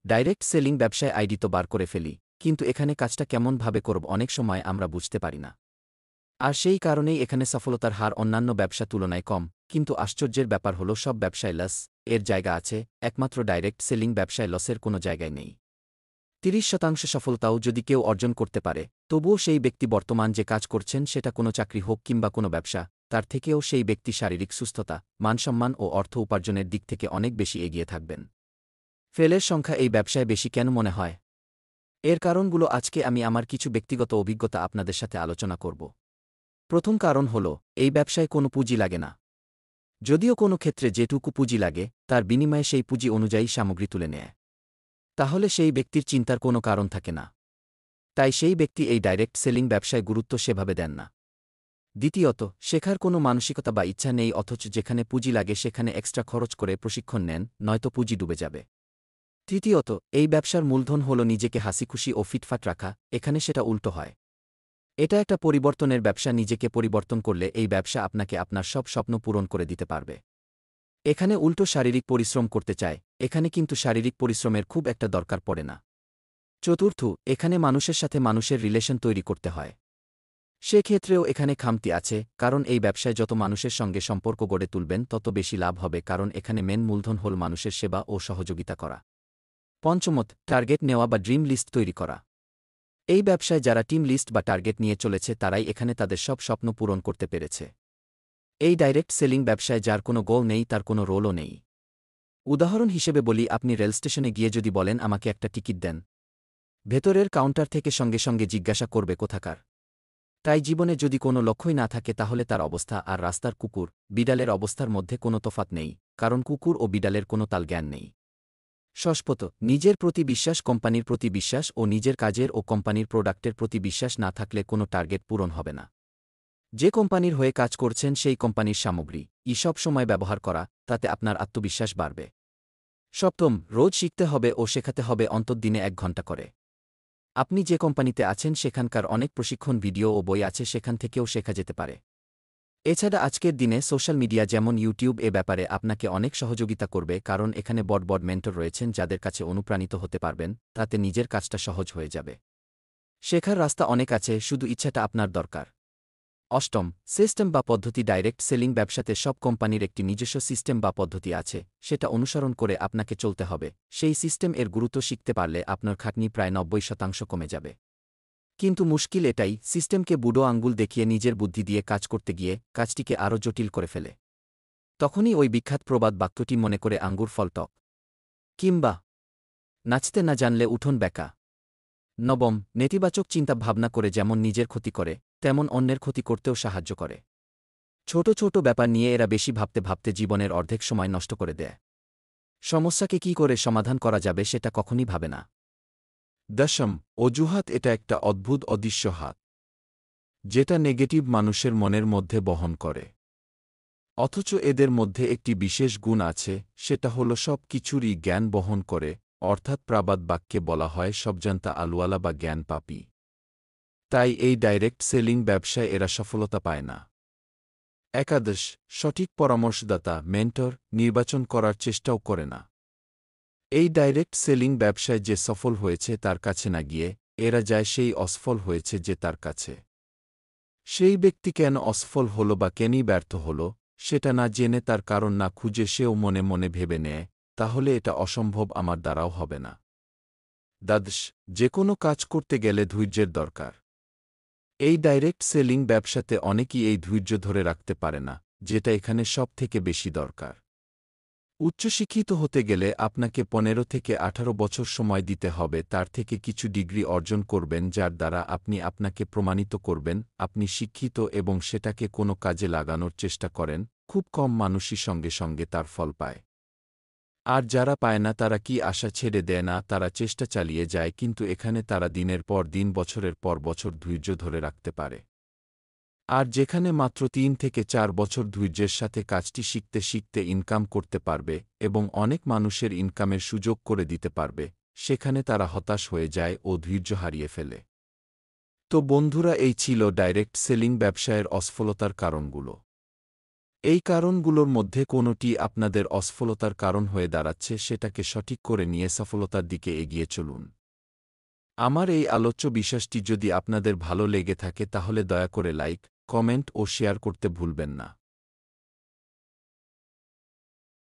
Direct selling ব্যবসায় ID তো বার করে ফেলি, কিন্তু এখানে কাজটা কেমনভাবে করব অনেক সময় আমরা বুঝতে পারি না। আর সেই কারণেই এখানে সফলতার হার অন্যান্য ব্যবসা তুলনায় কম। কিন্তু আশ্চর্যের ব্যাপার হলো সব ব্যবসায় লস এর জায়গা আছে, একমাত্র ডাইরেক্ট সেলিং ব্যবসায় লসের কোনো জায়গায় নেই। ৩০% সফলতাও যদি কেউ অর্জন করতে পারে, তবুও সেই ব্যক্তি বর্তমান যে কাজ করছেন সেটা কোনো চাকরি হোক কিংবা কোনো ব্যবসা, তার থেকেও সেই ব্যক্তি শারীরিক সুস্থতা, মানসম্মান ও অর্থ উপার্জনের দিক থেকে অনেক বেশি এগিয়ে থাকবেন। ফেলের সংখ্যা এই ব্যবসায় বেশি কেন মনে হয়? এর কারণগুলো আজকে আমি আমার কিছু ব্যক্তিগত অভিজ্ঞতা আপনাদের সাথে আলোচনা করব। প্রথম কারণ হল, এই ব্যবসায় কোনো পুঁজি লাগে না। যদিও কোনো ক্ষেত্রে যেটুকু পুঁজি লাগে, তার বিনিময়ে সেই পুঁজি অনুযায়ী সামগ্রী তুলে নেয়। তাহলে সেই ব্যক্তির চিন্তার কোনো কারণ থাকে না। তাই সেই ব্যক্তি এই ডাইরেক্ট সেলিং ব্যবসায় গুরুত্ব সেভাবে দেন না। দ্বিতীয়ত, শেখার কোনো মানসিকতা বা ইচ্ছা নেই, অথচ যেখানে পুঁজি লাগে সেখানে এক্সট্রা খরচ করে প্রশিক্ষণ নেন, নয়তো পুঁজি ডুবে যাবে। তৃতীয়ত, এই ব্যবসার মূলধন হল নিজেকে হাসিখুশি ও ফিটফাট রাখা, এখানে সেটা উল্টো হয়। এটা একটা পরিবর্তনের ব্যবসা, নিজেকে পরিবর্তন করলে এই ব্যবসা আপনাকে আপনার সব স্বপ্ন পূরণ করে দিতে পারবে। এখানে উল্টো শারীরিক পরিশ্রম করতে চায়, এখানে কিন্তু শারীরিক পরিশ্রমের খুব একটা দরকার পড়ে না। চতুর্থ, এখানে মানুষের সাথে মানুষের রিলেশন তৈরি করতে হয়। সেক্ষেত্রেও এখানে খামতি আছে, কারণ এই ব্যবসায় যত মানুষের সঙ্গে সম্পর্ক গড়ে তুলবেন তত বেশি লাভ হবে, কারণ এখানে মেন মূলধন হল মানুষের সেবা ও সহযোগিতা করা। পঞ্চমত, টার্গেট নেওয়া বা ড্রিম লিস্ট তৈরি করা। এই ব্যবসায় যারা টিম লিস্ট বা টার্গেট নিয়ে চলেছে তারাই এখানে তাদের সব স্বপ্ন পূরণ করতে পেরেছে। এই ডাইরেক্ট সেলিং ব্যবসায় যার কোনো গোল নেই তার কোনো রোলও নেই। উদাহরণ হিসেবে বলি, আপনি রেল স্টেশনে গিয়ে যদি বলেন আমাকে একটা টিকিট দেন, ভেতরের কাউন্টার থেকে সঙ্গে সঙ্গে জিজ্ঞাসা করবে কোথাকার। তাই জীবনে যদি কোনো লক্ষ্যই না থাকে তাহলে তার অবস্থা আর রাস্তার কুকুর, বিড়ালের অবস্থার মধ্যে কোনো তফাৎ নেই, কারণ কুকুর ও বিড়ালের কোনো তাল জ্ঞান নেই। ষষ্ঠত, নিজের প্রতি বিশ্বাস, কোম্পানির প্রতি বিশ্বাস ও নিজের কাজের ও কোম্পানির প্রোডাক্টের প্রতি বিশ্বাস না থাকলে কোনো টার্গেট পূরণ হবে না। যে কোম্পানির হয়ে কাজ করছেন সেই কোম্পানির সামগ্রী সব সময় ব্যবহার করা, তাতে আপনার আত্মবিশ্বাস বাড়বে। সপ্তম, রোজ শিখতে হবে ও শেখাতে হবে, অন্তত দিনে ১ ঘণ্টা করে। আপনি যে কোম্পানিতে আছেন সেখানকার অনেক প্রশিক্ষণ ভিডিও ও বই আছে, সেখান থেকেও শেখা যেতে পারে। এছাড়া আজকের দিনে সোশ্যাল মিডিয়া যেমন ইউটিউব এ ব্যাপারে আপনাকে অনেক সহযোগিতা করবে, কারণ এখানে বড় বড় মেন্টর রয়েছেন যাদের কাছে অনুপ্রাণিত হতে পারবেন, তাতে নিজের কাজটা সহজ হয়ে যাবে। শেখার রাস্তা অনেক আছে, শুধু ইচ্ছাটা আপনার দরকার। অষ্টম, সিস্টেম বা পদ্ধতি। ডাইরেক্ট সেলিং ব্যবসাতে সব কোম্পানির একটি নিজস্ব সিস্টেম বা পদ্ধতি আছে, সেটা অনুসরণ করে আপনাকে চলতে হবে। সেই সিস্টেম এর গুরুত্ব শিখতে পারলে আপনার খাটনি প্রায় ৯০% কমে যাবে। কিন্তু মুশকিল এটাই, সিস্টেমকে বুড়ো আঙ্গুল দেখিয়ে নিজের বুদ্ধি দিয়ে কাজ করতে গিয়ে কাজটিকে আরও জটিল করে ফেলে। তখনই ওই বিখ্যাত প্রবাদ বাক্যটি মনে করে, আঙ্গুর ফল টক, কিংবা নাচতে না জানলে উঠোন বেঁকা। নবম, নেতিবাচক চিন্তা ভাবনা করে যেমন নিজের ক্ষতি করে, তেমন অন্যের ক্ষতি করতেও সাহায্য করে। ছোট ছোট ব্যাপার নিয়ে এরা বেশি ভাবতে ভাবতে জীবনের অর্ধেক সময় নষ্ট করে দেয়। সমস্যাকে কী করে সমাধান করা যাবে সেটা কখনই ভাবে না। দশম, অজুহাত। এটা একটা অদ্ভুত অদৃশ্য হাত, যেটা নেগেটিভ মানুষের মনের মধ্যে বহন করে। অথচ এদের মধ্যে একটি বিশেষ গুণ আছে, সেটা হল সব কিছুরই জ্ঞান বহন করে, অর্থাৎ প্রবাদ বাক্যে বলা হয় সবজান্তা আলওয়ালা বা জ্ঞান পাপী। তাই এই ডাইরেক্ট সেলিং ব্যবসায় এরা সফলতা পায় না। একাদশ, সঠিক পরামর্শদাতা মেন্টর নির্বাচন করার চেষ্টাও করে না। এই ডাইরেক্ট সেলিং ব্যবসায় যে সফল হয়েছে তার কাছে না গিয়ে এরা যায় সেই অসফল হয়েছে যে তার কাছে। সেই ব্যক্তি কেন অসফল হল বা কেনই ব্যর্থ হল সেটা না জেনে, তার কারণ না খুঁজে সেও মনে মনে ভেবে নেয়, তাহলে এটা অসম্ভব, আমার দ্বারাও হবে না। দ্বাদশ, যে কোনো কাজ করতে গেলে ধৈর্যের দরকার। এই ডাইরেক্ট সেলিং ব্যবসাতে অনেকেই এই ধৈর্য ধরে রাখতে পারে না, যেটা এখানে সব থেকে বেশি দরকার। উচ্চশিক্ষিত হতে গেলে আপনাকে ১৫ থেকে ১৮ বছর সময় দিতে হবে, তার থেকে কিছু ডিগ্রি অর্জন করবেন যার দ্বারা আপনি আপনাকে প্রমাণিত করবেন আপনি শিক্ষিত এবং সেটাকে কোনো কাজে লাগানোর চেষ্টা করেন। খুব কম মানুষই সঙ্গে সঙ্গে তার ফল পায়। আর যারা পায় না তারা কি আশা ছেড়ে দেয় না, তারা চেষ্টা চালিয়ে যায়, কিন্তু এখানে তারা দিনের পর দিন বছরের পর বছর ধৈর্য ধরে রাখতে পারে। আর যেখানে মাত্র ৩ থেকে ৪ বছর ধৈর্যের সাথে কাজটি শিখতে শিখতে ইনকাম করতে পারবে এবং অনেক মানুষের ইনকামের সুযোগ করে দিতে পারবে, সেখানে তারা হতাশ হয়ে যায় ও ধৈর্য হারিয়ে ফেলে। তো বন্ধুরা, এই ছিল ডাইরেক্ট সেলিং ব্যবসায়ের অসফলতার কারণগুলো। এই কারণগুলোর মধ্যে কোনোটি আপনাদের অসফলতার কারণ হয়ে দাঁড়াচ্ছে সেটাকে সঠিক করে নিয়ে সফলতার দিকে এগিয়ে চলুন। আমার এই আলোচ্য বিষয়টি যদি আপনাদের ভালো লেগে থাকে তাহলে দয়া করে লাইক, কমেন্ট ও শেয়ার করতে ভুলবেন না।